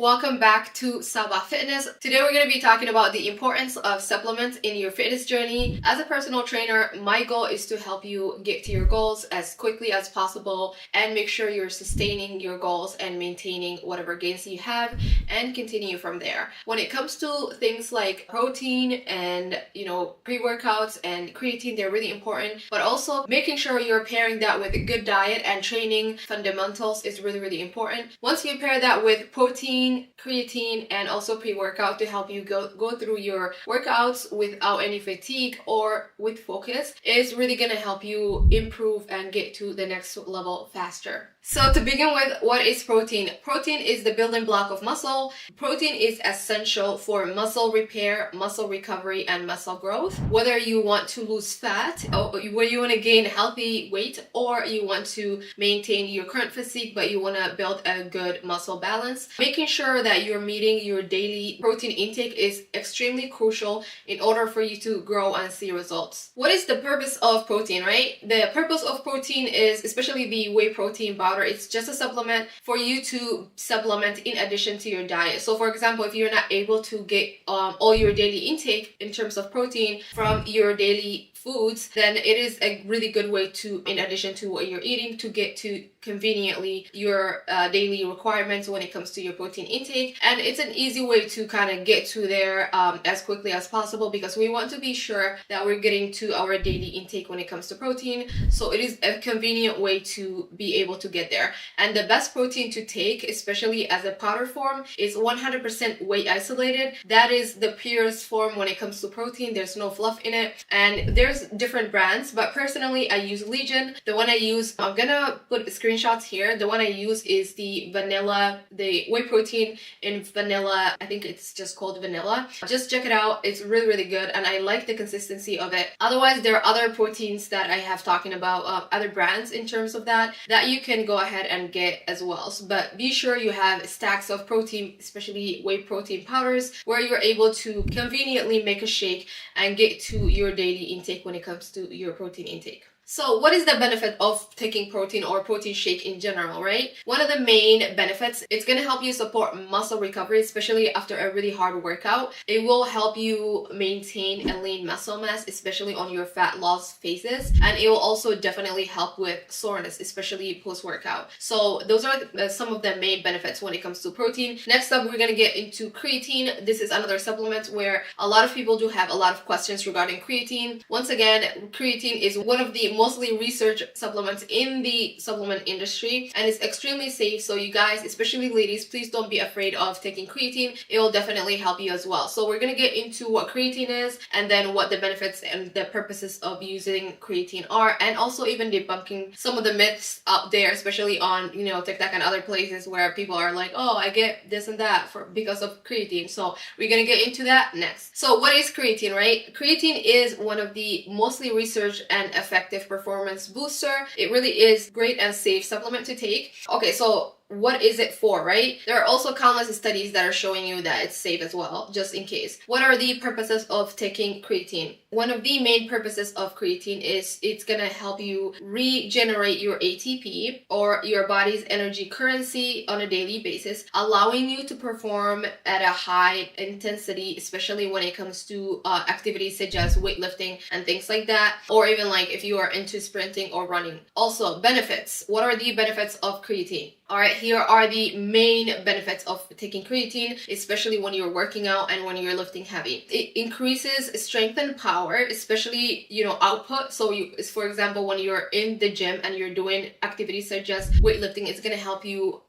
welcome back to Sabah Fitness. Today we're going to be talking about the importance of supplements in your fitness journey. As a personal trainer, my goal is to help you get to your goals as quickly as possible and make sure you're sustaining your goals and maintaining whatever gains you have and continue from there. When it comes to things like protein and pre-workouts and creatine, they're really important, but also making sure you're pairing that with a good diet and training fundamentals is really important. Once you pair that with protein, creatine, and also pre-workout to help you go through your workouts without any fatigue or with focus, is really going to help you improve and get to the next level faster. So to begin with, what is protein? Protein is the building block of muscle. Protein is essential for muscle repair, muscle recovery, and muscle growth. Whether you want to lose fat, or whether you want to gain healthy weight, or you want to maintain your current physique but you want to build a good muscle balance, making sure that you're meeting your daily protein intake is extremely crucial in order for you to grow and see results. What is the purpose of protein, right? The purpose of protein is, especially the whey protein powder, it's just a supplement for you to supplement in addition to your diet. So for example, if you're not able to get all your daily intake in terms of protein from your daily foods, then it is a really good way to, in addition to what you're eating, to get to conveniently your daily requirements when it comes to your protein intake. And it's an easy way to kind of get to there as quickly as possible, because we want to be sure that we're getting to our daily intake when it comes to protein. So it is a convenient way to be able to get there. And the best protein to take, especially as a powder form, is 100% whey isolated. That is the purest form when it comes to protein. There's no fluff in it, and there's different brands, but personally I use Legion. The one I use, I'm gonna put screenshots here. The one I use is the whey protein in vanilla. I think it's just called vanilla. Just check it out. It's really good, and I like the consistency of it. Otherwise, there are other proteins that I have talking about, other brands in terms of that you can go ahead and get as well. But be sure you have stacks of protein, especially whey protein powders, where you're able to conveniently make a shake and get to your daily intake when it comes to your protein intake. So what is the benefit of taking protein or protein shake in general, right? One of the main benefits, it's going to help you support muscle recovery, especially after a really hard workout. It will help you maintain a lean muscle mass, especially on your fat loss phases. And it will also definitely help with soreness, especially post-workout. So those are some of the main benefits when it comes to protein. Next up, we're going to get into creatine. This is another supplement where a lot of people do have a lot of questions regarding creatine. Once again, creatine is one of the mostly researched supplements in the supplement industry, and it's extremely safe. So you guys, especially ladies, please don't be afraid of taking creatine. It will definitely help you as well. So we're gonna get into what creatine is, and then what the benefits and the purposes of using creatine are, and also even debunking some of the myths out there, especially on TikTok and other places where people are like, oh, I get this and that because of creatine. So we're gonna get into that next. So what is creatine, right? Creatine is one of the mostly researched and effective performance booster. It really is great and safe supplement to take. Okay, so what is it for, right? There are also countless studies that are showing you that it's safe as well, just in case. What are the purposes of taking creatine? One of the main purposes of creatine is it's gonna help you regenerate your ATP, or your body's energy currency, on a daily basis, allowing you to perform at a high intensity, especially when it comes to activities such as weightlifting and things like that, or even like if you are into sprinting or running. Also, benefits. What are the benefits of creatine? Alright, here are the main benefits of taking creatine, especially when you're working out and when you're lifting heavy. It increases strength and power, especially, output. So for example, when you're in the gym and you're doing activities such as weightlifting, it's going to help you,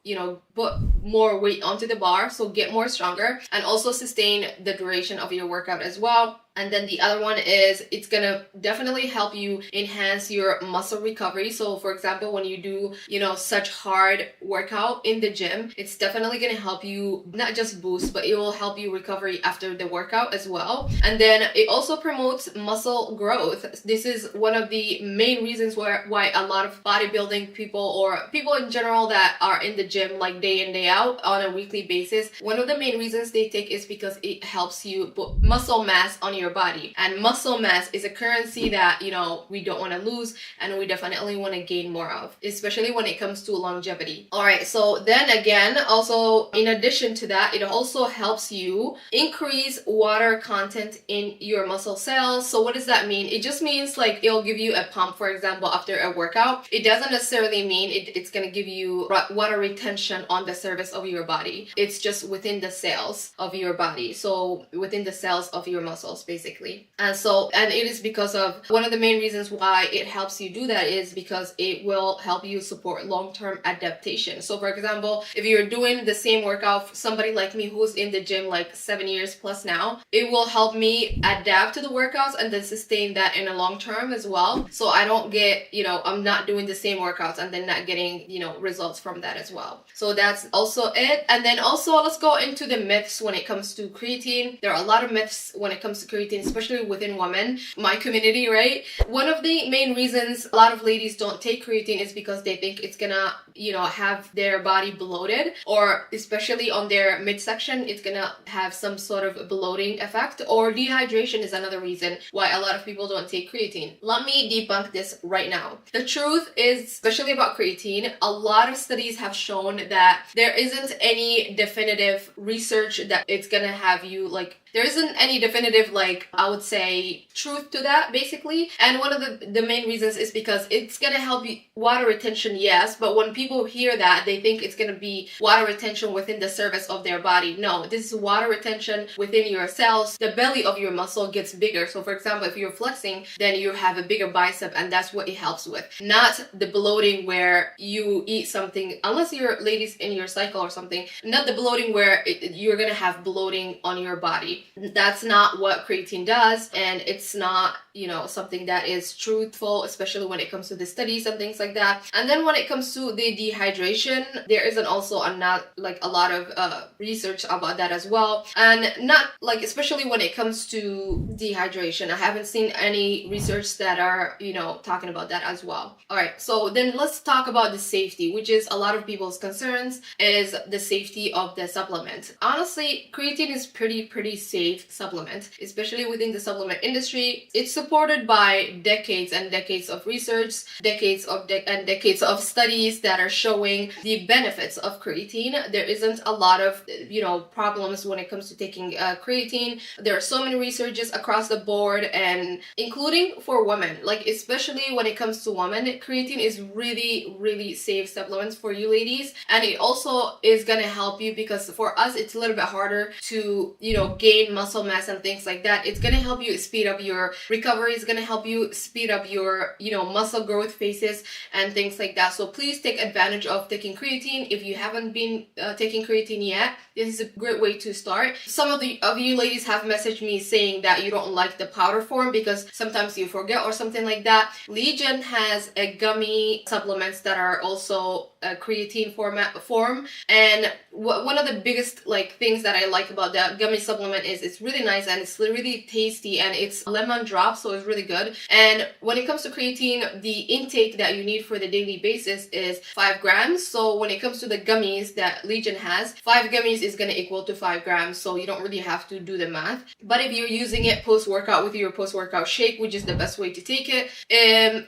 put more weight onto the bar, so get more stronger, and also sustain the duration of your workout as well. And then the other one is it's gonna definitely help you enhance your muscle recovery. So for example, when you do, such hard workout in the gym, it's definitely gonna help you not just boost, but it will help you recovery after the workout as well. And then it also promotes muscle growth. This is one of the main reasons why a lot of bodybuilding people, or people in general that are in the gym like day in, day out on a weekly basis, one of the main reasons they take is because it helps you put muscle mass on your your body. And muscle mass is a currency that, you know, we don't want to lose, and we definitely want to gain more of, especially when it comes to longevity. All right, so then again, also in addition to that, it also helps you increase water content in your muscle cells. So what does that mean? It just means like it'll give you a pump, for example, after a workout. It doesn't necessarily mean it's going to give you water retention on the surface of your body. It's just within the cells of your body, so within the cells of your muscles basically. And it is because of one of the main reasons why it helps you do that is because it will help you support long-term adaptation. So for example, if you're doing the same workout for somebody like me who's in the gym like 7 years plus now, it will help me adapt to the workouts and then sustain that in a long term as well. So I don't get, you know, I'm not doing the same workouts and then not getting, you know, results from that as well. So that's also it. And then also let's go into the myths when it comes to creatine. There are a lot of myths when it comes to creatine, especially within women, my community, right? One of the main reasons a lot of ladies don't take creatine is because they think it's gonna, you know, have their body bloated, or especially on their midsection, it's gonna have some sort of bloating effect, or dehydration is another reason why a lot of people don't take creatine. Let me debunk this right now. The truth is, especially about creatine, a lot of studies have shown that there isn't any definitive research that it's gonna have you like, there isn't any definitive, like, I would say, truth to that, basically. And one of the main reasons is because it's gonna help you water retention, yes, but when people hear that, they think it's gonna be water retention within the surface of their body. No, this is water retention within your cells. The belly of your muscle gets bigger. So for example, if you're flexing, then you have a bigger bicep, and that's what it helps with. Not the bloating where you eat something, unless you're ladies in your cycle or something, not the bloating where you're gonna have bloating on your body. That's not what creatine does, and it's not, you know, something that is truthful, especially when it comes to the studies and things like that. And then when it comes to the dehydration, there isn't also a lot of research about that as well. And not like, especially when it comes to dehydration, I haven't seen any research that are, you know, talking about that as well. All right, so then let's talk about the safety, which is a lot of people's concerns, is the safety of the supplement. Honestly, creatine is pretty safe supplement, especially within the supplement industry. It's supported by decades and decades of research, decades of studies that are showing the benefits of creatine. There isn't a lot of, you know, problems when it comes to taking creatine. There are so many researches across the board, and including for women, like especially when it comes to women, creatine is really safe supplements for you ladies. And it also is gonna help you, because for us it's a little bit harder to, you know, gain muscle mass and things like that. It's gonna help you speed up your recovery. It's gonna help you speed up your, you know, muscle growth phases and things like that. So please take advantage of taking creatine. If you haven't been taking creatine yet, this is a great way to start. Some of you ladies have messaged me saying that you don't like the powder form because sometimes you forget or something like that. Legion has a gummy supplements that are also a creatine form, and one of the biggest like things that I like about that gummy supplement is it's really nice and it's really tasty, and it's lemon drop, so it's really good. And when it comes to creatine, the intake that you need for the daily basis is 5 grams. So when it comes to the gummies that Legion has, 5 gummies is going to equal to 5 grams, so you don't really have to do the math. But if you're using it post-workout with your post-workout shake, which is the best way to take it,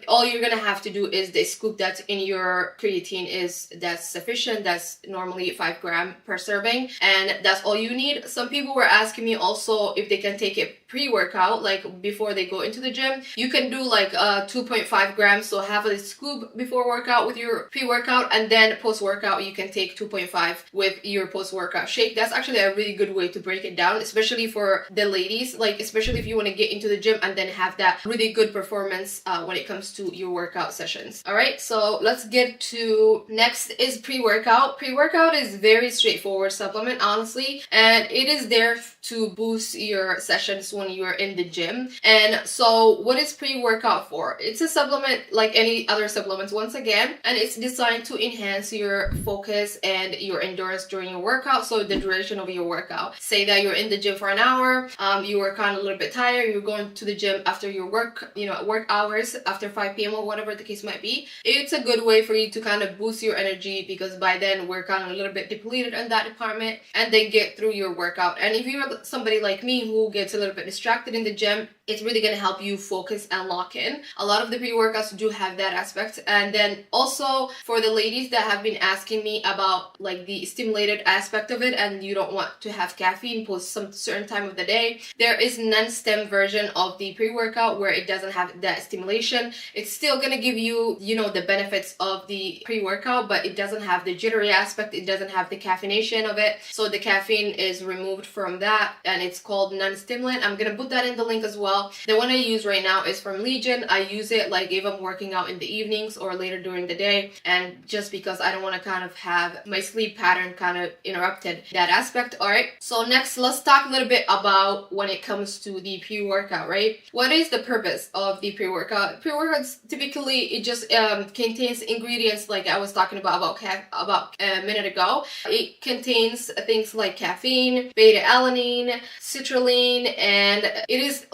all you're going to have to do is the scoop that's in your creatine that's sufficient. That's normally 5 grams per serving, and that's all you need. Some people were asking me also if they can take it pre-workout, like before they go into the gym. You can do like 2.5 grams, so have a scoop before workout with your pre-workout, and then post-workout you can take 2.5 with your post-workout shake. That's actually a really good way to break it down, especially for the ladies, like especially if you want to get into the gym and then have that really good performance when it comes to your workout sessions. All right, so let's get to next is pre-workout. Pre-workout is very straightforward supplement, honestly, and it is there to boost your sessions when you're in the gym. And so what is pre-workout for? It's a supplement like any other supplements, once again, and it's designed designed to enhance your focus and your endurance during your workout. So the duration of your workout. Say that you're in the gym for an hour, you were kind of a little bit tired, you're going to the gym after your work, work hours after 5 p.m. or whatever the case might be. It's a good way for you to kind of boost your energy, because by then we're kind of a little bit depleted in that department, and then get through your workout. And if you're somebody like me who gets a little bit distracted in the gym, it's really going to help you focus and lock in. A lot of the pre-workouts do have that aspect. And then also for the ladies that have been asking me about like the stimulated aspect of it, and you don't want to have caffeine post some certain time of the day, there is non-stim version of the pre-workout where it doesn't have that stimulation. It's still going to give you, the benefits of the pre-workout, but it doesn't have the jittery aspect. It doesn't have the caffeination of it. So the caffeine is removed from that, and it's called non-stimulant. I'm going to put that in the link as well. The one I use right now is from Legion. I use it like if I'm working out in the evenings or later during the day, and just because I don't want to kind of have my sleep pattern kind of interrupted, that aspect. All right, so next let's talk a little bit about when it comes to the pre-workout, right? What is the purpose of the pre-workout? Pre-workouts typically, it just contains ingredients like I was talking about a minute ago. It contains things like caffeine, beta-alanine, citrulline, and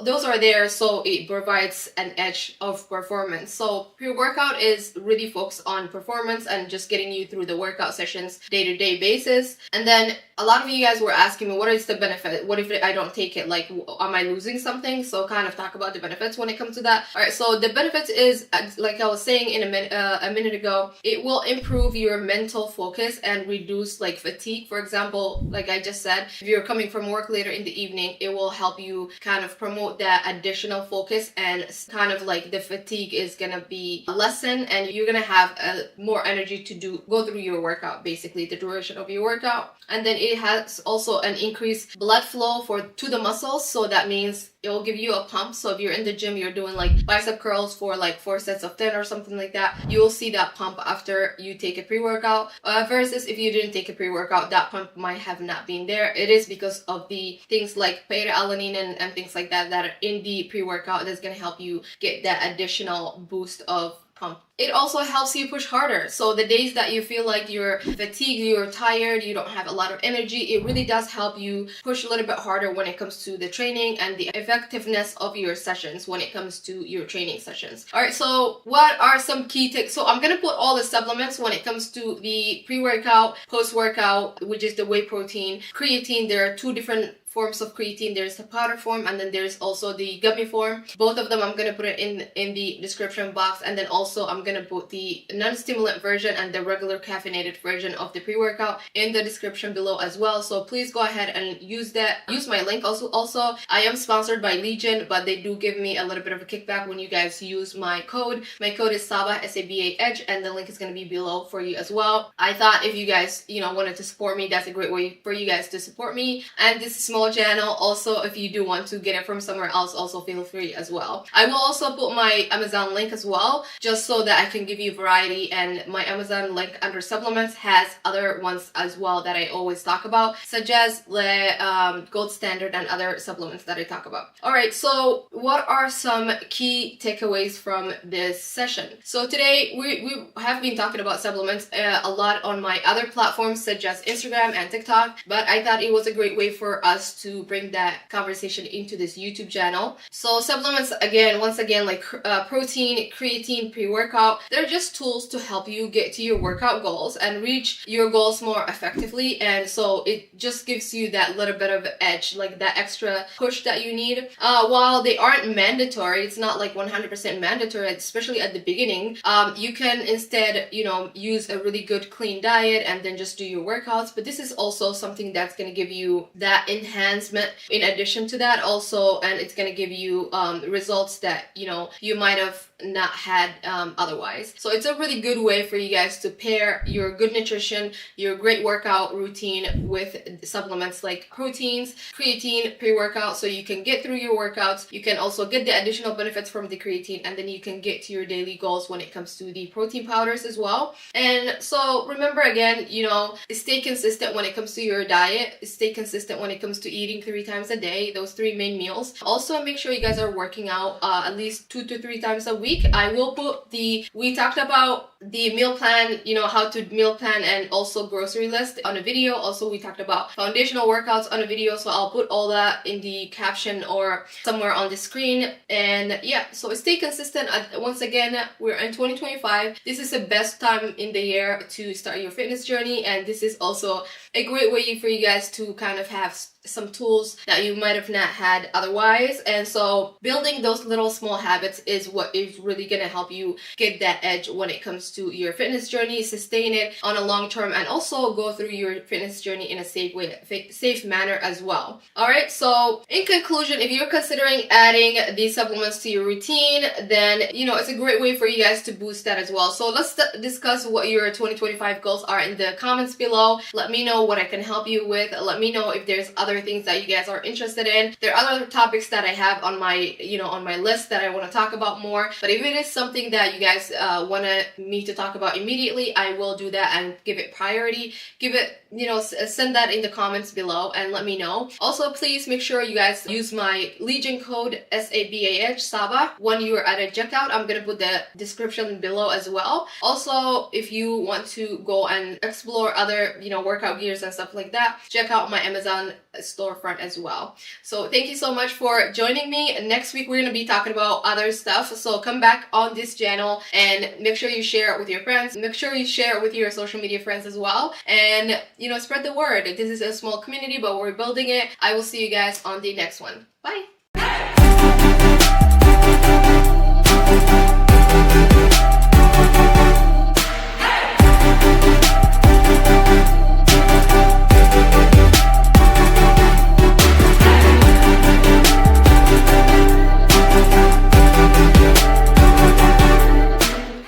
those are there so it provides an edge of performance. So pre-workout is really focused on performance and just getting you through the workout sessions day-to-day basis. And then a lot of you guys were asking me, what is the benefit? What if I don't take it? Like, am I losing something? So kind of talk about the benefits when it comes to that. All right, so the benefits is, like I was saying in a minute ago, it will improve your mental focus and reduce like fatigue. For example, like I just said, if you're coming from work later in the evening, it will help you kind of promote that additional focus, and kind of like the fatigue is gonna be lessened, and you're gonna have more energy to go through your workout, basically the duration of your workout. And then it has also an increased blood flow to the muscles, so that means it will give you a pump. So if you're in the gym, you're doing like bicep curls for like 4 sets of 10 or something like that, you will see that pump after you take a pre-workout, versus if you didn't take a pre-workout, that pump might have not been there. It is because of the things like beta-alanine and things like that are in the pre-workout that's going to help you get that additional boost of pump. It also helps you push harder. So the days that you feel like you're fatigued, you're tired, you don't have a lot of energy, it really does help you push a little bit harder when it comes to the training and the effectiveness of your sessions when it comes to your training sessions. All right, so what are some key tips? So I'm going to put all the supplements when it comes to the pre-workout, post-workout, which is the whey protein, creatine. There are 2 different forms of creatine. There's the powder form, and then there's also the gummy form. Both of them I'm going to put it in the description box, and then also I'm going to put the non-stimulant version and the regular caffeinated version of the pre-workout in the description below as well. So please go ahead and use my link. Also I am sponsored by Legion, but they do give me a little bit of a kickback when you guys use my code. My code is Sabah, SABA EDGE, and the link is going to be below for you as well. I thought if you guys wanted to support me, that's a great way for you guys to support me. And this is small channel. Also, if you do want to get it from somewhere else, also feel free as well. I will also put my Amazon link as well, just so that I can give you variety, and my Amazon link under supplements has other ones as well that I always talk about, such as the Gold Standard and other supplements that I talk about. Alright, so what are some key takeaways from this session? So today we have been talking about supplements a lot on my other platforms such as Instagram and TikTok, but I thought it was a great way for us to bring that conversation into this YouTube channel. So supplements, once again, like protein, creatine, pre-workout, they're just tools to help you get to your workout goals and reach your goals more effectively. And so it just gives you that little bit of edge, like that extra push that you need. While they aren't mandatory, it's not like 100% mandatory, especially at the beginning. You can instead, use a really good clean diet and then just do your workouts. But this is also something that's going to give you that enhancement in addition to that also, and it's going to give you results that you might have not had otherwise. So it's a really good way for you guys to pair your good nutrition, your great workout routine with supplements like proteins, creatine, pre-workout, so you can get through your workouts. You can also get the additional benefits from the creatine, and then you can get to your daily goals when it comes to the protein powders as well. And so remember again, stay consistent when it comes to your diet, stay consistent when it comes to eating 3 times a day, those 3 main meals. Also, make sure you guys are working out at least 2 to 3 times a week. I will put we talked about the meal plan, you know, how to meal plan and also grocery list on a video. Also, we talked about foundational workouts on a video, so I'll put all that in the caption or somewhere on the screen. And yeah, so stay consistent. Once again, we're in 2025. This is the best time in the year to start your fitness journey, and this is also a great way for you guys to kind of have some tools that you might have not had otherwise. And so building those little small habits is what is really gonna help you get that edge when it comes to your fitness journey, sustain it on a long term, and also go through your fitness journey in a safe manner as well. All right, so in conclusion, if you're considering adding these supplements to your routine, then you know it's a great way for you guys to boost that as well. So let's discuss what your 2025 goals are in the comments below. Let me know what I can help you with. Let me know if there's other things that you guys are interested in. There are other topics that I have on my, on my list that I want to talk about more. But if it is something that you guys want me to talk about immediately, I will do that and give it priority. Give it, send that in the comments below and let me know. Also, please make sure you guys use my Legion code SABAH Sabah when you are at a checkout. I'm gonna put the description below as well. Also, if you want to go and explore other, workout gears and stuff like that, check out my Amazon storefront as well. So thank you so much for joining me. Next week we're going to be talking about other stuff, so come back on this channel and make sure you share it with your friends. Make sure you share it with your social media friends as well, and spread the word. This is a small community, but we're building it. I will see you guys on the next one. Bye.